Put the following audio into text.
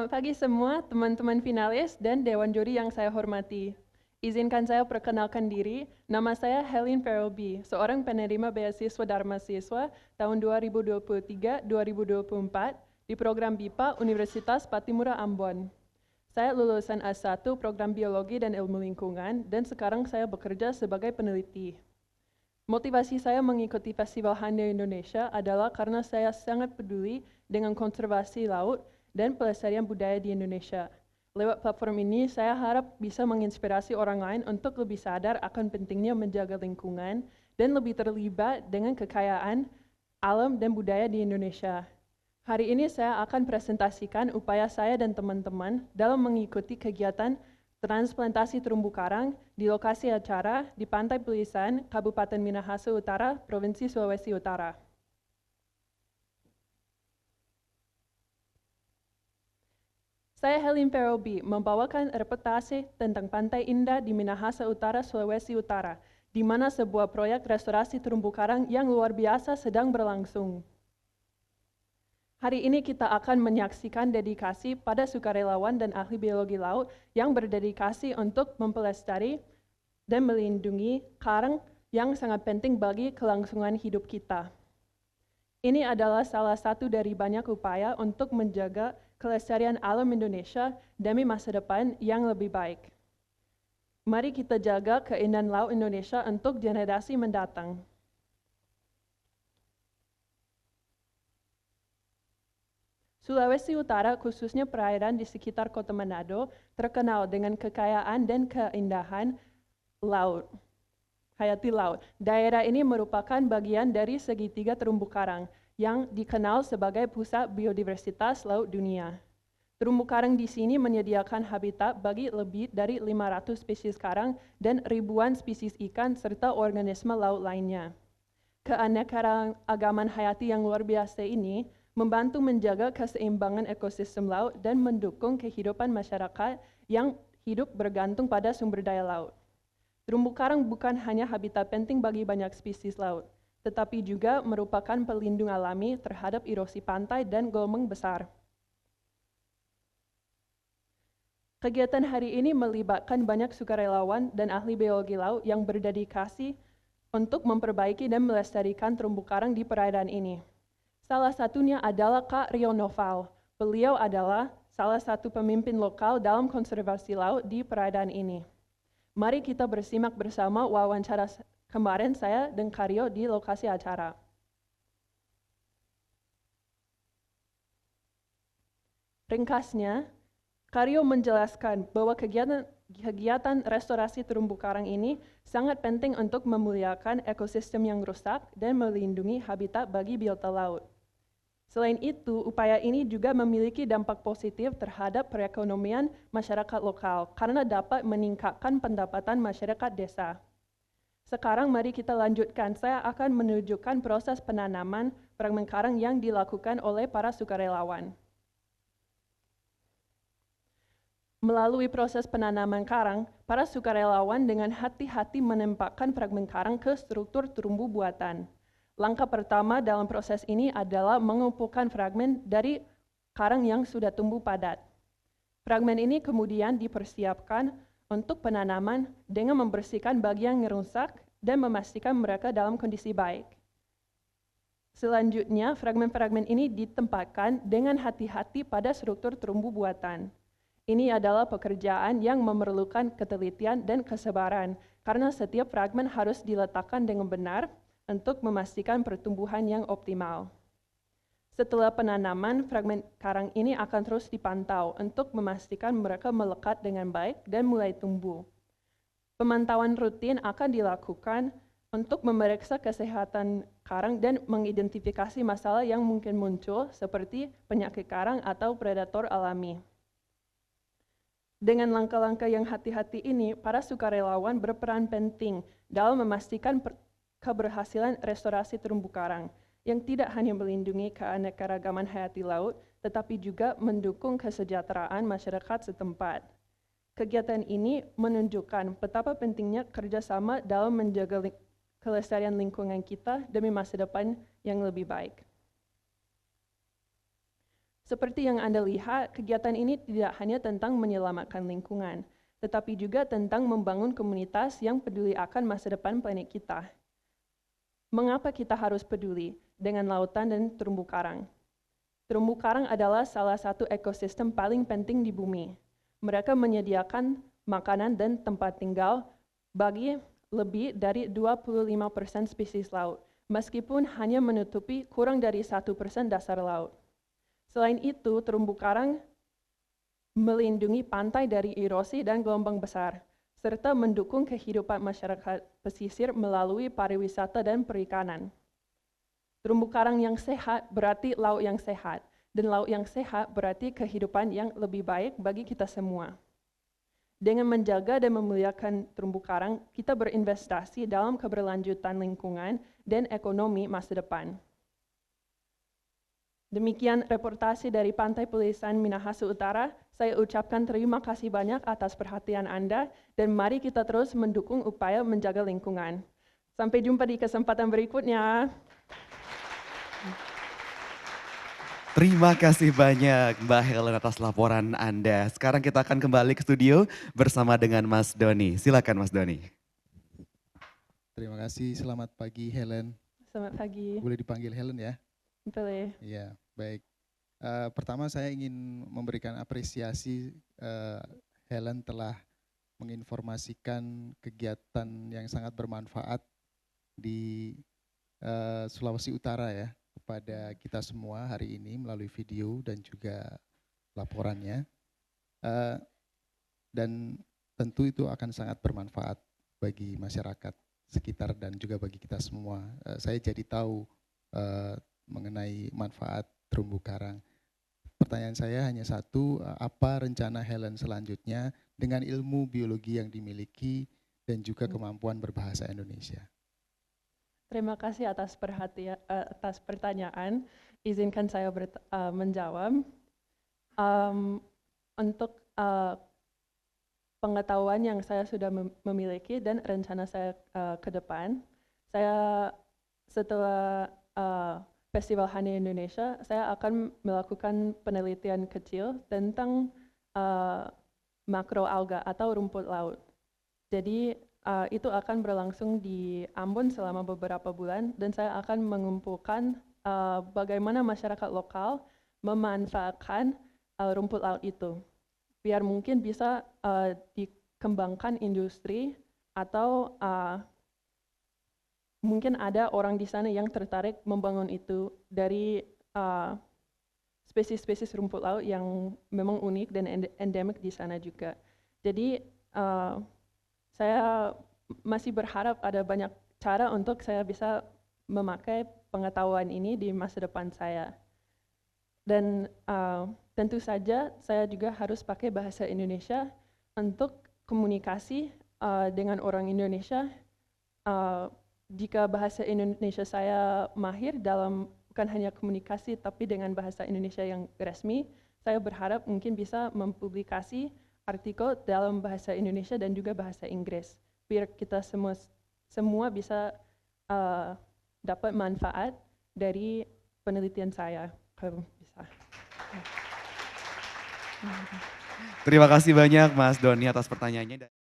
Selamat pagi semua teman-teman finalis dan Dewan Juri yang saya hormati. Izinkan saya perkenalkan diri, nama saya Helen Ferobi, seorang penerima beasiswa Dharma Siswa tahun 2023-2024 di program BIPA Universitas Patimura Ambon. Saya lulusan S1 program Biologi dan Ilmu Lingkungan dan sekarang saya bekerja sebagai peneliti. Motivasi saya mengikuti Festival Hande Indonesia adalah karena saya sangat peduli dengan konservasi laut dan pelestarian budaya di Indonesia. Lewat platform ini, saya harap bisa menginspirasi orang lain untuk lebih sadar akan pentingnya menjaga lingkungan dan lebih terlibat dengan kekayaan alam dan budaya di Indonesia. Hari ini saya akan presentasikan upaya saya dan teman-teman dalam mengikuti kegiatan transplantasi terumbu karang di lokasi acara di Pantai Pelisan, Kabupaten Minahasa Utara, Provinsi Sulawesi Utara. Saya Helen Ferobi, membawakan reportase tentang Pantai Indah di Minahasa Utara, Sulawesi Utara, di mana sebuah proyek restorasi terumbu karang yang luar biasa sedang berlangsung. Hari ini kita akan menyaksikan dedikasi pada sukarelawan dan ahli biologi laut yang berdedikasi untuk mempelestari dan melindungi karang yang sangat penting bagi kelangsungan hidup kita. Ini adalah salah satu dari banyak upaya untuk menjaga kelestarian alam Indonesia demi masa depan yang lebih baik. Mari kita jaga keindahan laut Indonesia untuk generasi mendatang. Sulawesi Utara, khususnya perairan di sekitar kota Manado, terkenal dengan kekayaan dan keindahan laut, hayati laut. Daerah ini merupakan bagian dari segitiga terumbu karang yang dikenal sebagai pusat biodiversitas laut dunia. Terumbu karang di sini menyediakan habitat bagi lebih dari 500 spesies karang dan ribuan spesies ikan serta organisme laut lainnya. Keanekaragaman hayati yang luar biasa ini membantu menjaga keseimbangan ekosistem laut dan mendukung kehidupan masyarakat yang hidup bergantung pada sumber daya laut. Terumbu karang bukan hanya habitat penting bagi banyak spesies laut, tetapi juga merupakan pelindung alami terhadap erosi pantai dan gelombang besar. Kegiatan hari ini melibatkan banyak sukarelawan dan ahli biologi laut yang berdedikasi untuk memperbaiki dan melestarikan terumbu karang di perairan ini. Salah satunya adalah Kak Rio Noval. Beliau adalah salah satu pemimpin lokal dalam konservasi laut di perairan ini. Mari kita bersimak bersama wawancara kemarin saya dan Kak Rio di lokasi acara. Ringkasnya, Kak Rio menjelaskan bahwa kegiatan restorasi terumbu karang ini sangat penting untuk memuliakan ekosistem yang rusak dan melindungi habitat bagi biota laut. Selain itu, upaya ini juga memiliki dampak positif terhadap perekonomian masyarakat lokal karena dapat meningkatkan pendapatan masyarakat desa. Sekarang mari kita lanjutkan. Saya akan menunjukkan proses penanaman fragmen karang yang dilakukan oleh para sukarelawan. Melalui proses penanaman karang, para sukarelawan dengan hati-hati menempatkan fragmen karang ke struktur terumbu buatan. Langkah pertama dalam proses ini adalah mengumpulkan fragmen dari karang yang sudah tumbuh padat. Fragmen ini kemudian dipersiapkan untuk penanaman dengan membersihkan bagian yang rusak dan memastikan mereka dalam kondisi baik. Selanjutnya, fragmen-fragmen ini ditempatkan dengan hati-hati pada struktur terumbu buatan. Ini adalah pekerjaan yang memerlukan ketelitian dan kesabaran, karena setiap fragmen harus diletakkan dengan benar untuk memastikan pertumbuhan yang optimal. Setelah penanaman, fragmen karang ini akan terus dipantau untuk memastikan mereka melekat dengan baik dan mulai tumbuh. Pemantauan rutin akan dilakukan untuk memeriksa kesehatan karang dan mengidentifikasi masalah yang mungkin muncul seperti penyakit karang atau predator alami. Dengan langkah-langkah yang hati-hati ini, para sukarelawan berperan penting dalam memastikan keberhasilan restorasi terumbu karang yang tidak hanya melindungi keanekaragaman hayati laut, tetapi juga mendukung kesejahteraan masyarakat setempat. Kegiatan ini menunjukkan betapa pentingnya kerjasama dalam menjaga kelestarian lingkungan kita demi masa depan yang lebih baik. Seperti yang Anda lihat, kegiatan ini tidak hanya tentang menyelamatkan lingkungan, tetapi juga tentang membangun komunitas yang peduli akan masa depan planet kita. Mengapa kita harus peduli dengan lautan dan terumbu karang? Terumbu karang adalah salah satu ekosistem paling penting di bumi. Mereka menyediakan makanan dan tempat tinggal bagi lebih dari 25% spesies laut, meskipun hanya menutupi kurang dari 1% dasar laut. Selain itu, terumbu karang melindungi pantai dari erosi dan gelombang besar, serta mendukung kehidupan masyarakat pesisir melalui pariwisata dan perikanan. Terumbu karang yang sehat berarti laut yang sehat, dan laut yang sehat berarti kehidupan yang lebih baik bagi kita semua. Dengan menjaga dan memuliakan terumbu karang, kita berinvestasi dalam keberlanjutan lingkungan dan ekonomi masa depan. Demikian reportasi dari Pantai Pulisan Minahasa Utara. Saya ucapkan terima kasih banyak atas perhatian Anda, dan mari kita terus mendukung upaya menjaga lingkungan. Sampai jumpa di kesempatan berikutnya. Terima kasih banyak Mbak Helen atas laporan Anda. Sekarang kita akan kembali ke studio bersama dengan Mas Doni. Silakan Mas Doni. Terima kasih, selamat pagi Helen. Selamat pagi. Boleh dipanggil Helen ya? Boleh. Iya, baik. Pertama saya ingin memberikan apresiasi Helen telah menginformasikan kegiatan yang sangat bermanfaat di Sulawesi Utara ya, kepada kita semua hari ini melalui video dan juga laporannya. Dan tentu itu akan sangat bermanfaat bagi masyarakat sekitar dan juga bagi kita semua. Saya jadi tahu mengenai manfaat terumbu karang. Pertanyaan saya hanya satu, apa rencana Helen selanjutnya dengan ilmu biologi yang dimiliki dan juga kemampuan berbahasa Indonesia? Terima kasih atas pertanyaan. Izinkan saya menjawab. Untuk pengetahuan yang saya sudah memiliki dan rencana saya ke depan, saya setelah Festival Honey Indonesia, saya akan melakukan penelitian kecil tentang makroalga atau rumput laut. Jadi itu akan berlangsung di Ambon selama beberapa bulan, dan saya akan mengumpulkan bagaimana masyarakat lokal memanfaatkan rumput laut itu, biar mungkin bisa dikembangkan industri atau mungkin ada orang di sana yang tertarik membangun itu dari spesies-spesies rumput laut yang memang unik dan endemik di sana juga. Jadi saya masih berharap ada banyak cara untuk saya bisa memakai pengetahuan ini di masa depan saya. Dan tentu saja saya juga harus pakai bahasa Indonesia untuk komunikasi dengan orang Indonesia. Jika bahasa Indonesia saya mahir dalam bukan hanya komunikasi tapi dengan bahasa Indonesia yang resmi, saya berharap mungkin bisa mempublikasi artikel dalam bahasa Indonesia dan juga bahasa Inggris, biar kita semua bisa dapat manfaat dari penelitian saya. Kalau bisa. Terima kasih banyak Mas Doni atas pertanyaannya.